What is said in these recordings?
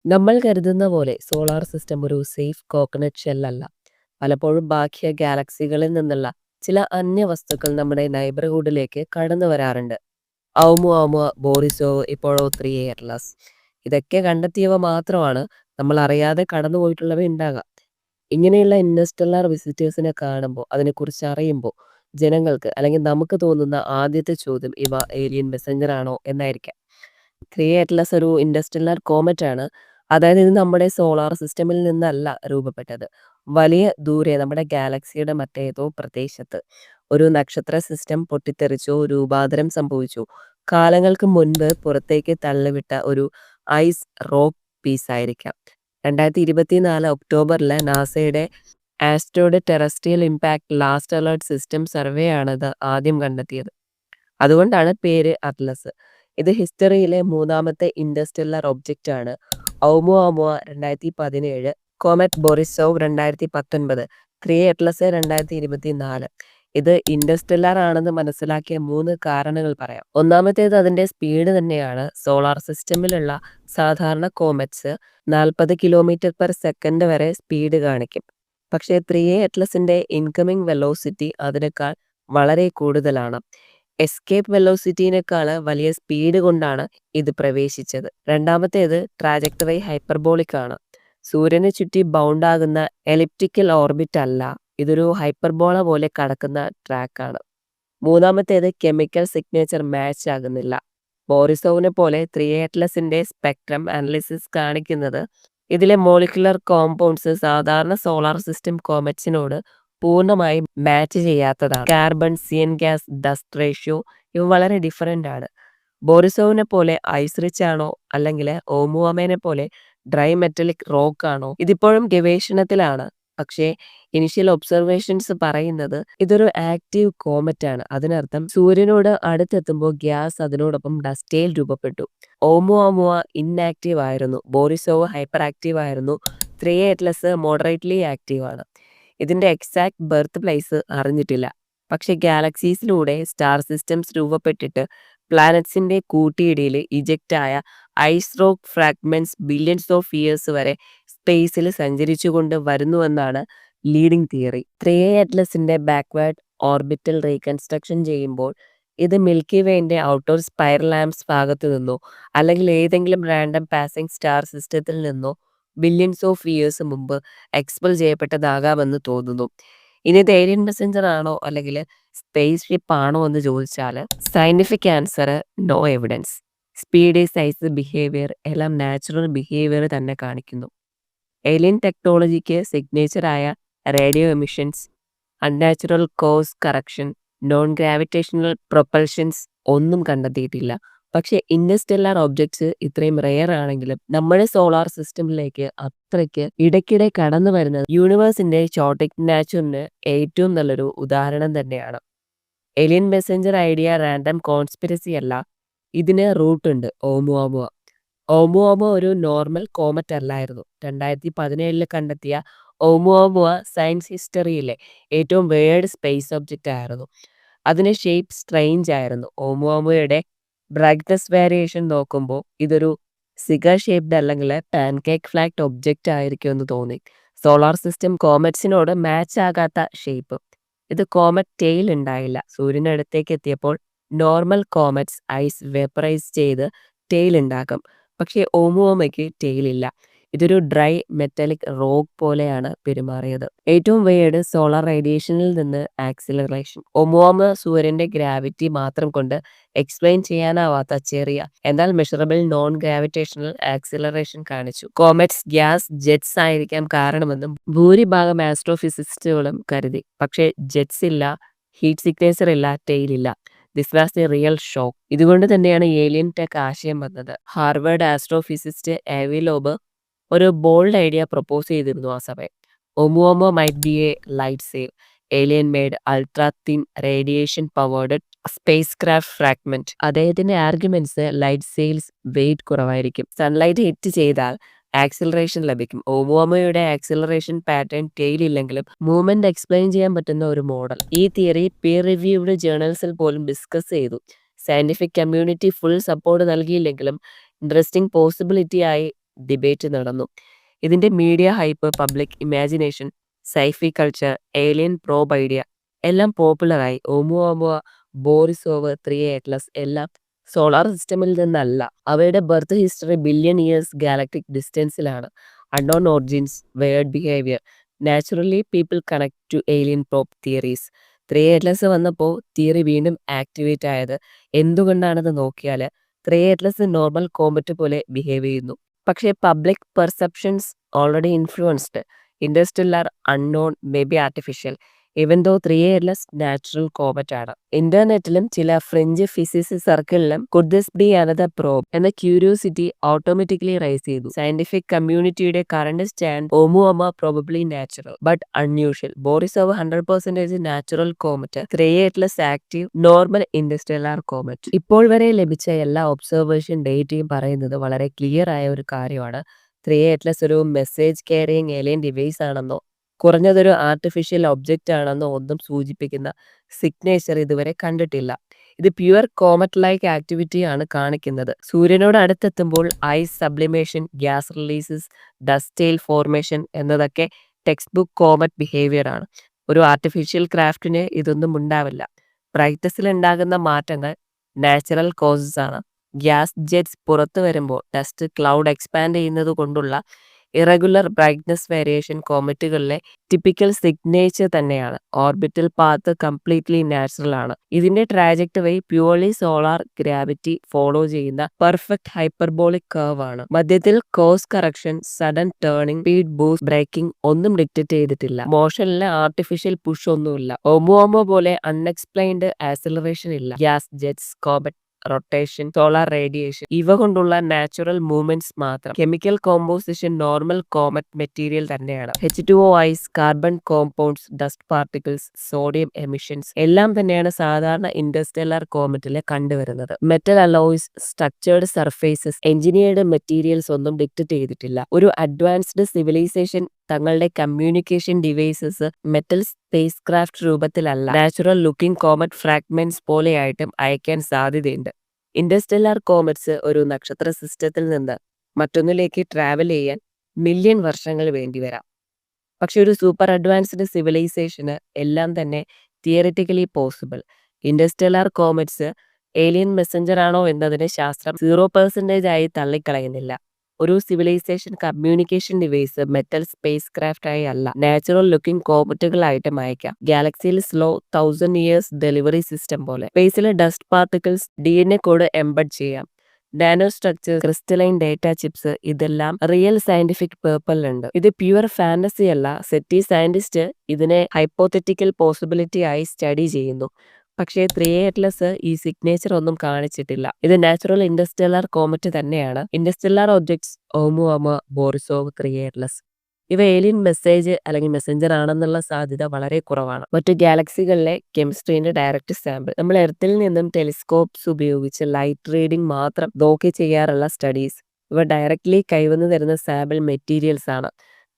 നമ്മൾ കരുതുന്ന പോലെ സോളാർ സിസ്റ്റം ഒരു സേഫ് കോക്കനട്ട് ഷെല്ലല്ല. പലപ്പോഴും ബാഹ്യ ഗാലക്സികളിൽ നിന്നുള്ള ചില അന്യവസ്തുക്കൾ നമ്മുടെ നൈബർഹുഡിലേക്ക് കടന്നു വരാറുണ്ട്. ഔമുഅമുഅ, ബോറിസോ, ഇപ്പോഴോ 3 എയർലസ്. ഇതൊക്കെ കണ്ടെത്തിയവ മാത്രമാണ്. നമ്മൾ അറിയാതെ കടന്നുപോയിട്ടുള്ളവ ഉണ്ടാകാം. ഇങ്ങനെയുള്ള ഇൻഡസ്റ്റെല്ലാർ വിസിറ്റേഴ്സിനെ കാണുമ്പോൾ, അതിനെക്കുറിച്ച് അറിയുമ്പോൾ ജനങ്ങൾക്ക് അല്ലെങ്കിൽ നമുക്ക് തോന്നുന്ന ആദ്യത്തെ ചോദ്യം ഇവ ഏലിയൻ മെസ്സഞ്ചർ ആണോ എന്നായിരിക്കാം. 3 അറ്റ്ലസ് ഒരു ഇൻഡസ്റ്റെല്ലാർ കോമറ്റ് ആണ്. അതായത് ഇത് നമ്മുടെ സോളാർ സിസ്റ്റമിൽ നിന്നല്ല രൂപപ്പെട്ടത്. വലിയ ദൂരെ നമ്മുടെ ഗാലക്സിയുടെ മറ്റേതോ പ്രദേശത്ത് ഒരു നക്ഷത്ര സിസ്റ്റം പൊട്ടിത്തെറിച്ചോ രൂപാന്തരം സംഭവിച്ചു കാലങ്ങൾക്ക് മുൻപ് പുറത്തേക്ക് തള്ളിവിട്ട ഒരു ഐസ് റോക്ക് പീസ് ആയിരിക്കാം. 2024 ഒക്ടോബറിലെ നാസയുടെ asteroid terrestrial impact last alert system survey ആണിത് ആദ്യം കണ്ടെത്തിയത്. അതുകൊണ്ടാണ് പേര് അറ്റ്ലസ്. ഇത് ഹിസ്റ്ററിയിലെ മൂന്നാമത്തെ ഇൻഡസ്റ്റെല്ലാർ ഒബ്ജക്റ്റ് ആണ്. ഔമുഅമുഅ 2017, കോമറ്റ് ബോറിസോവ് 2019, 3 അറ്റ്ലസ് 2024. ഇത് ഇൻഡസ്റ്റെല്ലാർ ആണെന്ന് മനസ്സിലാക്കിയ 3 കാരണങ്ങൾ പറയാം. ഒന്നാമത്തേത് അതിന്റെ സ്പീഡ് തന്നെയാണ്. സോളാർ സിസ്റ്റമിലുള്ള സാധാരണ കോമറ്റ്സ് 40 km/s വരെ സ്പീഡ് കാണിക്കും. പക്ഷേ 3 അറ്റ്ലസിന്റെ ഇൻകമിംഗ് വെലോസിറ്റി അതിനേക്കാൾ വളരെ കൂടുതലാണ്. എസ്കേപ്പ് വെലോസിറ്റിനേക്കാൾ വലിയ സ്പീഡ് കൊണ്ടാണ് ഇത് പ്രവേശിച്ചത്. രണ്ടാമത്തേത് ട്രാജക്ടറി ഹൈപ്പർബോളിക് ആണ്. സൂര്യനെ ചുറ്റി ബൗണ്ട് ആകുന്ന എലിപ്റ്റിക്കൽ ഓർബിറ്റ് അല്ല, ഇതൊരു ഹൈപ്പർബോള പോലെ കടക്കുന്ന ട്രാക്കാണ്. മൂന്നാമത്തേത് കെമിക്കൽ സിഗ്നേച്ചർ മാച്ച് ആകുന്നില്ല. ബോറിസോവിനെ പോലെ 3 അറ്റ്ലസിന്റെ സ്പെക്ട്രം അനാലിസിസ് കാണിക്കുന്നത് ഇതിലെ മോളിക്കുലർ കോമ്പൗണ്ട്സ് സാധാരണ സോളാർ സിസ്റ്റം കോമറ്റ്സിനോട് പൂർണ്ണമായും മാച്ച് ചെയ്യാത്തതാണ്. Carbon, cyan gas, dust ratio ഇവ വളരെ ഡിഫറൻ്റ് ആണ്. ബോറിസോവിനെ പോലെ ഐസ് റിച്ച് ആണോ അല്ലെങ്കിൽ ഓമുഅമേനെ പോലെ ഡ്രൈ മെറ്റലിക് റോക്ക് ആണോ? ഇതിപ്പോഴും ഗവേഷണത്തിലാണ്. പക്ഷേ ഇനിഷ്യൽ ഒബ്സർവേഷൻസ് പറയുന്നത് ഇതൊരു ആക്റ്റീവ് കോമറ്റ് ആണ്. അതിനർത്ഥം സൂര്യനോട് അടുത്തെത്തുമ്പോൾ ഗ്യാസ് അതിനോടൊപ്പം ഡസ്റ്റേൽ രൂപപ്പെട്ടു. ഓമുഅമുഅ ഇൻആക്റ്റീവ് ആയിരുന്നു. ബോറിസോവ് ഹൈപ്പർ ആക്റ്റീവ് ആയിരുന്നു. 3 അറ്റ്ലസ് മോഡറേറ്റ്ലി ആക്റ്റീവ് ആണ്. ഇതിന്റെ എക്സാക്ട് ബർത്ത് പ്ലേസ് അറിഞ്ഞിട്ടില്ല. പക്ഷെ ഗാലക്സീസിലൂടെ സ്റ്റാർ സിസ്റ്റംസ് രൂപപ്പെട്ടിട്ട് പ്ലാനറ്റ്സിന്റെ കൂട്ടിയിടിയിൽ ഇജക്റ്റ് ആയ ice rock fragments billions of years വരെ സ്പേസിൽ സഞ്ചരിച്ചുകൊണ്ട് വരുന്നുവെന്നാണ് ലീഡിംഗ് തിയറി. 3 അറ്റ്ലസിന്റെ ബാക്ക്വേർഡ് ഓർബിറ്റൽ റീകൺസ്ട്രക്ഷൻ ചെയ്യുമ്പോൾ ഇത് മിൽക്കി വേന്റെ ഔട്ടർ സ്പൈറൽ ലാംപ്സ് ഭാഗത്തു നിന്നോ അല്ലെങ്കിൽ ഏതെങ്കിലും റാൻഡം പാസിംഗ് സ്റ്റാർ സിസ്റ്റത്തിൽ നിന്നോ ബില്യൺസ് ഓഫ് ഇയേഴ്സ് മുമ്പ് എക്സ്പെൽ ചെയ്യപ്പെട്ടതാകാമെന്ന് തോന്നുന്നു. ഇനി ഇത് ഏലിയൻ മെസ്സഞ്ചർ ആണോ അല്ലെങ്കിൽ സ്പേസ് ഷിപ്പ് ആണോ എന്ന് ചോദിച്ചാൽ scientific answer no evidence. Speed, size, behaviour എല്ലാം നാച്ചുറൽ ബിഹേവിയർ തന്നെ കാണിക്കുന്നു. ഏലിയൻ ടെക്നോളജിക്ക് സിഗ്നേച്ചറായ radio emissions, unnatural course correction, non gravitational propulsions ഒന്നും കണ്ടെത്തിയിട്ടില്ല. പക്ഷേ ഇൻഡസ്റ്റെല്ലാർ ഒബ്ജക്ട്സ് ഇത്രയും റെയർ ആണെങ്കിലും നമ്മുടെ സോളാർ സിസ്റ്റമിലേക്ക് അത്രയ്ക്ക് ഇടയ്ക്കിടെ കടന്നു വരുന്നത് യൂണിവേഴ്സിന്റെ ചോട്ടിക് നാച്ചുറിന് ഏറ്റവും നല്ലൊരു ഉദാഹരണം തന്നെയാണ്. Alien Messenger idea random conspiracy അല്ല, ഇതിന് റൂട്ടുണ്ട്. ഓമുഅമുഅ ഓമുഅമുഅ ഒരു നോർമൽ കോമറ്റ് അല്ലായിരുന്നു. 2017 കണ്ടെത്തിയ ഓമുഅമുഅ സയൻസ് ഹിസ്റ്ററിയിലെ ഏറ്റവും വേർഡ് സ്പേസ് ഒബ്ജക്റ്റ് ആയിരുന്നു. അതിന് ഷേപ്പ് സ്ട്രെയിഞ്ച് ആയിരുന്നു. ഓമുഅമുഅയുടെ ബ്രൈറ്റ്നസ് വേരിയേഷൻ നോക്കുമ്പോൾ ഇതൊരു സിഗർ ഷേപ്ഡ് അല്ലെങ്കിൽ പാൻകേക്ക് ഫ്ലാക്ട് ഒബ്ജക്റ്റ് ആയിരിക്കും എന്ന് തോന്നി. സോളാർ സിസ്റ്റം കോമറ്റ്സിനോട് മാച്ച് ആകാത്ത ഷേപ്പ്. ഇത് കോമറ്റ് ടെയിൽ ഉണ്ടായില്ല. സൂര്യനടുത്തേക്ക് എത്തിയപ്പോൾ നോർമൽ കോമറ്റ്സ് ഐസ് വേപ്പറൈസ് ചെയ്ത് ടെയിൽ ഉണ്ടാക്കും. പക്ഷേ ഓമുഅമയ്ക്ക് ടെയിൽ ഇല്ല. ഇതൊരു ഡ്രൈ മെറ്റാലിക് റോക്ക് പോലെയാണ് പെരുമാറിയത്. ഏറ്റവും വേർഡ് സോളാർ റേഡിയേഷനിൽ നിന്ന് ആക്സിലറേഷൻ. ഓമുഅമ സൂര്യന്റെ ഗ്രാവിറ്റി മാത്രം കൊണ്ട് എക്സ്പ്ലെയിൻ ചെയ്യാനാവാത്ത ചെറിയ എന്നാൽ മെഷറബിൾ നോൺ ഗ്രാവിറ്റേഷണൽ ആക്സിലറേഷൻ കാണിച്ചു. കോമറ്റ്സ് ഗ്യാസ് ജെറ്റ്സ് ആയിരിക്കാം കാരണമെന്നും ഭൂരിഭാഗം ആസ്ട്രോഫിസിസ്റ്റുകളും കരുതി. പക്ഷേ ജെറ്റ്സ് ഇല്ല, ഹീറ്റ് സിഗ്നേച്ചർ ഇല്ല, ടെയിൽ ഇല്ല. This was the real shock. ഇതുകൊണ്ട് തന്നെയാണ് ഏലിയൻ ടെക് ആശയം വന്നത്. ഹാർവേഡ് ആസ്ട്രോഫിസിസ്റ്റ് ആവി ലോബ് ഒരു ബോൾഡ് ഐഡിയ പ്രപ്പോസ് ചെയ്തിരുന്നു ആ സമയം. Oumuamua might be a light sail alien made ultra thin radiation powered spacecraft fragment. അദ്ദേഹത്തിന്റെ ആർഗ്യുമെന്റ്സ് ലൈറ്റ് സെയിൽസ് വെയിറ്റ് കുറവായിരിക്കും, സൺലൈറ്റ് ഹിറ്റ് ചെയ്താൽ ആക്സിലറേഷൻ ലഭിക്കും. ഓമുഅമയുടെ ആക്സിലറേഷൻ പാറ്റേൺ ടെയിൽ ഇല്ലെങ്കിലും movement explain ചെയ്യാൻ പറ്റുന്ന ഒരു മോഡൽ. ഈ തിയറി പീർ റിവ്യൂഡ് ജേർണൽസിൽ പോലും ഡിസ്കസ് ചെയ്തു. സയന്റിഫിക് കമ്മ്യൂണിറ്റി ഫുൾ സപ്പോർട്ട് നൽകിയില്ലെങ്കിലും ഇൻട്രസ്റ്റിംഗ് പോസിബിലിറ്റി ആയി ഡിബേറ്റ് നടന്നു. ഇതിന്റെ media hype, public imagination, sci-fi culture, alien probe idea എല്ലാം പോപ്പുലറായി. ഓമുവാമുവ, ബോറിസോവ്, 3A അറ്റ്ലസ് എല്ലാം സോളാർ സിസ്റ്റമിൽ നിന്നല്ല. അവയുടെ birth history billion years galactic ഡിസ്റ്റൻസിലാണ്. Unknown origins, weird behaviour, naturally people connect to alien probe theories. 3A Atlas വന്നപ്പോൾ theory വീണ്ടും activate ആയത് എന്തുകൊണ്ടാണെന്ന് നോക്കിയാൽ 3A അറ്റ്ലസ് നോർമൽ കോമറ്റ് പോലെ ബിഹേവ് ചെയ്യുന്നു. പക്ഷേ public perceptions already influenced. Interstellar, unknown, may be artificial, even though 3A Atlas natural comet ആണ്. ഇന്റർനെറ്റിലും ചില ഫ്രഞ്ച് ഫിസിക്സ് സർക്കിളിലും could this be another probe എന്ന ക്യൂരിയോസിറ്റി ഓട്ടോമാറ്റിക്കലി റൈസ് ചെയ്തു. സയന്റിഫിക് കമ്മ്യൂണിറ്റിയുടെ current stand Oumuamua probably natural but unusual, Borisov 100% natural comet, 3A Atlas active normal interstellar comet. ഇപ്പോൾ വരെ ലഭിച്ച എല്ലാ ഒബ്സർവേഷൻ ഡേറ്റയും പറയുന്നത് വളരെ ക്ലിയർ ആയ ഒരു കാര്യമാണ്. 3A അറ്റ്ലസ് ഒരു മെസ്സേജ് ക്യാരിയിങ് ഏലിയൻ ഡിവൈസ് ആണെന്നോ കുറഞ്ഞതൊരു ആർട്ടിഫിഷ്യൽ ഒബ്ജക്റ്റ് ആണെന്നോ ഒന്നും സൂചിപ്പിക്കുന്ന സിഗ്നേച്ചർ ഇതുവരെ കണ്ടിട്ടില്ല. ഇത് പ്യുവർ കോമറ്റ് ലൈക്ക് ആക്ടിവിറ്റിയാണ് കാണിക്കുന്നത്. സൂര്യനോട് അടുത്തെത്തുമ്പോൾ ice sublimation, gas releases, dust tail formation എന്നതൊക്കെ ടെക്സ്റ്റ് ബുക്ക് കോമറ്റ് ബിഹേവിയർ ആണ്. ഒരു ആർട്ടിഫിഷ്യൽ ക്രാഫ്റ്റിന് ഇതൊന്നും ഉണ്ടാവില്ല. ബ്രൈറ്റ്നസിൽ ഉണ്ടാകുന്ന മാറ്റങ്ങൾ നാച്ചുറൽ കോസസ് ആണ്. ഗ്യാസ് ജെറ്റ്സ് പുറത്തു വരുമ്പോൾ ഡസ്റ്റ് ക്ലൗഡ് എക്സ്പാൻഡ് ചെയ്യുന്നത് കൊണ്ടുള്ള ഇറഗുലർ ബ്രൈറ്റ്നസ് വേരിയേഷൻ കോമറ്റുകളിലെ ടിപ്പിക്കൽ സിഗ്നേച്ചർ തന്നെയാണ്. ഓർബിറ്റൽ പാത്ത് കംപ്ലീറ്റ്ലി നാച്ചുറൽ ആണ്. ഇതിന്റെ trajectory purely solar gravity follow ചെയ്യുന്ന പെർഫെക്റ്റ് ഹൈപ്പർബോളിക് കർവ് ആണ്. മധ്യത്തിൽ course correction, sudden turning, speed boost, breaking ഒന്നും ഡിക്റ്റേറ്റ് ചെയ്തിട്ടില്ല. മോഷനിലെ ആർട്ടിഫിഷ്യൽ പുഷ് ഒന്നുമില്ല. ഓമുവാമ പോലെ അൺഎക്സ്പ്ലെയിൻഡ് ആക്സിലറേഷൻ ഇല്ല. Gas jets, comet rotation, solar radiation ഇവ കൊണ്ടുള്ള നാച്ചുറൽ മൂവ്മെന്റ്സ് മാത്രം. Chemical composition normal comet material തന്നെയാണ്. H2O ice, carbon compounds, dust particles, sodium emissions എല്ലാം തന്നെയാണ് സാധാരണ ഇന്റർസ്റ്റെല്ലാർ കോമറ്റിലെ കണ്ടുവരുന്നത്. Metal alloys, structured surfaces, engineered materials ഒന്നും ഡിക്റ്റേറ്റ് ചെയ്തിട്ടില്ല. ഒരു അഡ്വാൻസ്ഡ് സിവിലൈസേഷൻ തങ്ങളുടെ communication devices metal spacecraft രൂപത്തിലല്ല, നാച്ചുറൽ ലുക്കിംഗ് കോമറ്റ് ഫ്രാഗ്മെന്റ്സ് പോലെയായിട്ടും അയക്കാൻ സാധ്യതയുണ്ട്. ഇന്റർസ്റ്റെല്ലാർ കോമറ്റ്സ് ഒരു നക്ഷത്ര സിസ്റ്റത്തിൽ നിന്ന് മറ്റൊന്നിലേക്ക് ട്രാവൽ ചെയ്യാൻ മില്യൺ വർഷങ്ങൾ വേണ്ടിവരാം. പക്ഷെ ഒരു സൂപ്പർ അഡ്വാൻസ്ഡ് സിവിലൈസേഷന് എല്ലാം തന്നെ theoretically possible. Interstellar comets alien messenger ആണോ എന്നതിന് ശാസ്ത്രം 0% ആയി തള്ളിക്കളയുന്നില്ല. ഒരു civilisation communication device metal spacecraft ആയി അല്ല, നാച്ചുറൽ ലുക്കിംഗ് കോമറ്റുകളായിട്ട് അയക്കാം. ഗാലക്സിയിൽ സ്ലോ 1000 ഇയേഴ്സ് ഡെലിവറി സിസ്റ്റം പോലെ. സ്പേസിലെ dust particles, DNA code embed ചെയ്യാം. Nano structure, crystalline data chips ഇതെല്ലാം റിയൽ സയന്റിഫിക് പേർപ്പറിലുണ്ട്. ഇത് പ്യുവർ ഫാന്റസി അല്ല. സെറ്റി സയന്റിസ്റ്റ് ഇതിനെ ഹൈപ്പോത്തറ്റിക്കൽ പോസിബിലിറ്റി ആയി സ്റ്റഡി ചെയ്യുന്നു. പക്ഷേ 3A അറ്റ്ലസ് ഈ സിഗ്നേച്ചർ ഒന്നും കാണിച്ചിട്ടില്ല. ഇത് നാച്ചുറൽ ഇന്റർസ്റ്റെല്ലാർ കോമറ്റ് തന്നെയാണ്. Interstellar objects Oumuamua, Borisov, 3A Atlas ഇവ ഏലിയൻ മെസ്സേജ് അല്ലെങ്കിൽ മെസ്സഞ്ചർ ആണെന്നുള്ള സാധ്യത വളരെ കുറവാണ്. മറ്റു ഗാലക്സികളിലെ കെമിസ്ട്രീന്റെ ഡയറക്റ്റ് സാമ്പിൾ നമ്മൾ എർത്തിൽ നിന്നും ടെലിസ്കോപ്സ് ഉപയോഗിച്ച് ലൈറ്റ് റീഡിംഗ് മാത്രം നോക്കി ചെയ്യാറുള്ള സ്റ്റഡീസ് ഇവ ഡയറക്ട്ലി കൈവന്നു തരുന്ന സാമ്പിൾ മെറ്റീരിയൽസ് ആണ്.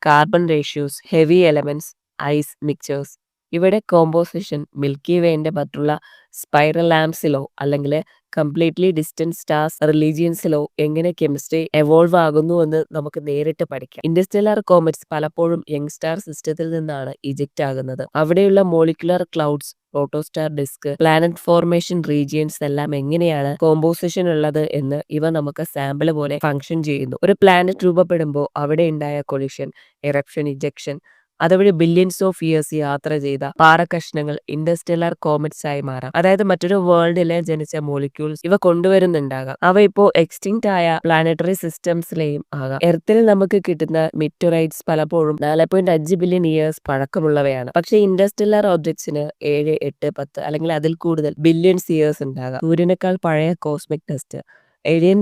Carbon ratios, heavy elements, ice mixtures ഇവിടെ കോമ്പോസിഷൻ മിൽക്കി വേന്റെ മറ്റുള്ള സ്പൈറൽ ലാംപ്സിലോ അല്ലെങ്കിൽ കംപ്ലീറ്റ്ലി ഡിസ്റ്റന്റ് സ്റ്റാർസ് റിലീജിയൻസിലോ എങ്ങനെ കെമിസ്ട്രി എവോൾവ് ആകുന്നു എന്ന് നമുക്ക് നേരിട്ട് പഠിക്കാം. ഇന്റർസ്റ്റെല്ലാർ കോമറ്റ്സ് പലപ്പോഴും യങ് സ്റ്റാർ സിസ്റ്റത്തിൽ നിന്നാണ് ഇജക്റ്റ് ആകുന്നത്. അവിടെയുള്ള molecular clouds, protostar disk, planet formation regions എല്ലാം എങ്ങനെയാണ് കോമ്പോസിഷൻ ഉള്ളത് എന്ന് ഇവ നമുക്ക് സാമ്പിൾ പോലെ ഫംഗ്ഷൻ ചെയ്യുന്നു. ഒരു പ്ലാനറ്റ് രൂപപ്പെടുമ്പോൾ അവിടെ ഉണ്ടായ കൊളിഷൻ, എറപ്ഷൻ, ഇജക്ഷൻ അതുവഴി ബില്യൺസ് ഓഫ് ഇയേഴ്സ് യാത്ര ചെയ്ത പാറക്കഷ്ണങ്ങൾ ഇന്റർസ്റ്റെല്ലാർ കോമറ്റ്സ് ആയി മാറാം. അതായത് മറ്റൊരു വേൾഡിലെ ജനിച്ച മോളിക്യൂൾസ് ഇവ കൊണ്ടുവരുന്നുണ്ടാകാം. അവ ഇപ്പോൾ എക്സ്റ്റിങ്ക്റ്റ് ആയ പ്ലാനറ്ററി സിസ്റ്റംസിലെയും ആകാം. എർത്തിൽ നമുക്ക് കിട്ടുന്ന മെറ്റോറൈറ്റ്സ് പലപ്പോഴും 4.5 ബില്യൺ ഇയേഴ്സ് പഴക്കമുള്ളവയാണ്. പക്ഷേ ഇന്റർസ്റ്റെല്ലാർ ഒബ്ജക്ട്സിന് 7, 8, 10 അല്ലെങ്കിൽ അതിൽ കൂടുതൽ ബില്യൺസ് ഇയേഴ്സ് ഉണ്ടാകാം. സൂര്യനേക്കാൾ പഴയ കോസ്മിക് ടെസ്റ്റ് ഏലിയൻ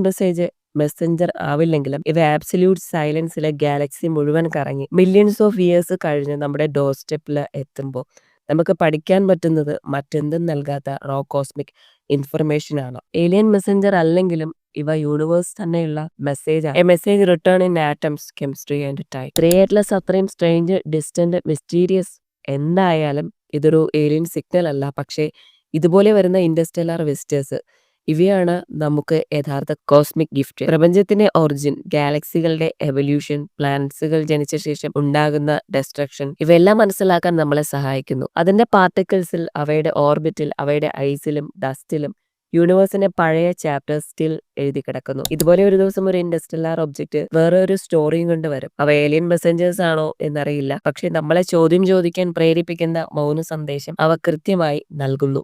മെസ്സഞ്ചർ ആവില്ലെങ്കിലും ഇവ ആബ്സല്യൂട്ട് സൈലൻസിലെ ഗാലക്സി മുഴുവൻ കറങ്ങി മില്യൺസ് ഓഫ് ഇയേഴ്സ് കഴിഞ്ഞ് നമ്മുടെ ഡോർ സ്റ്റെപ്പിൽ എത്തുമ്പോൾ നമുക്ക് പഠിക്കാൻ പറ്റുന്നത് മറ്റെന്തും നൽകാത്ത റോ കോസ്മിക് ഇൻഫർമേഷൻ ആണ്. ഏലിയൻ മെസ്സഞ്ചർ അല്ലെങ്കിലും ഇവ യൂണിവേഴ്സ് തന്നെയുള്ള message, A message return in atoms, chemistry and time. 3A Atlas അത്രയും സ്ട്രേഞ്ച്, ഡിസ്റ്റന്റ്, മിസ്റ്റീരിയസ് എന്തായാലും ഇതൊരു ഏലിയൻ സിഗ്നൽ അല്ല. പക്ഷേ ഇതുപോലെ വരുന്ന ഇന്റർസ്റ്റെല്ലാർ വിസിറ്റേഴ്സ് ഇവയാണ് നമുക്ക് യഥാർത്ഥ കോസ്മിക് ഗിഫ്റ്റ്. പ്രപഞ്ചത്തിന്റെ ഒറിജിൻ, ഗാലക്സികളുടെ എവല്യൂഷൻ, പ്ലാനറ്റ്സുകൾ ജനിച്ച ശേഷം ഉണ്ടാകുന്ന ഡെസ്ട്രക്ഷൻ, ഇവയെല്ലാം മനസ്സിലാക്കാൻ നമ്മളെ സഹായിക്കുന്നു. അതിന്റെ പാർട്ടിക്കിൾസിൽ, അവയുടെ ഓർബിറ്റിൽ, അവയുടെ ഐസിലും ഡസ്റ്റിലും യൂണിവേഴ്സിന്റെ പഴയ ചാപ്റ്റേഴ്സ് സ്റ്റിൽ എഴുതി കിടക്കുന്നു. ഇതുപോലെ ഒരു ദിവസം ഒരു ഇന്റർസ്റ്റെല്ലാർ ഒബ്ജക്റ്റ് വേറെ ഒരു സ്റ്റോറിയും കൊണ്ട് വരും. അവ ഏലിയൻ മെസ്സഞ്ചേഴ്സ് ആണോ എന്നറിയില്ല, പക്ഷെ നമ്മളെ ചോദ്യം ചോദിക്കാൻ പ്രേരിപ്പിക്കുന്ന മൗന സന്ദേശം അവ കൃത്യമായി നൽകുന്നു.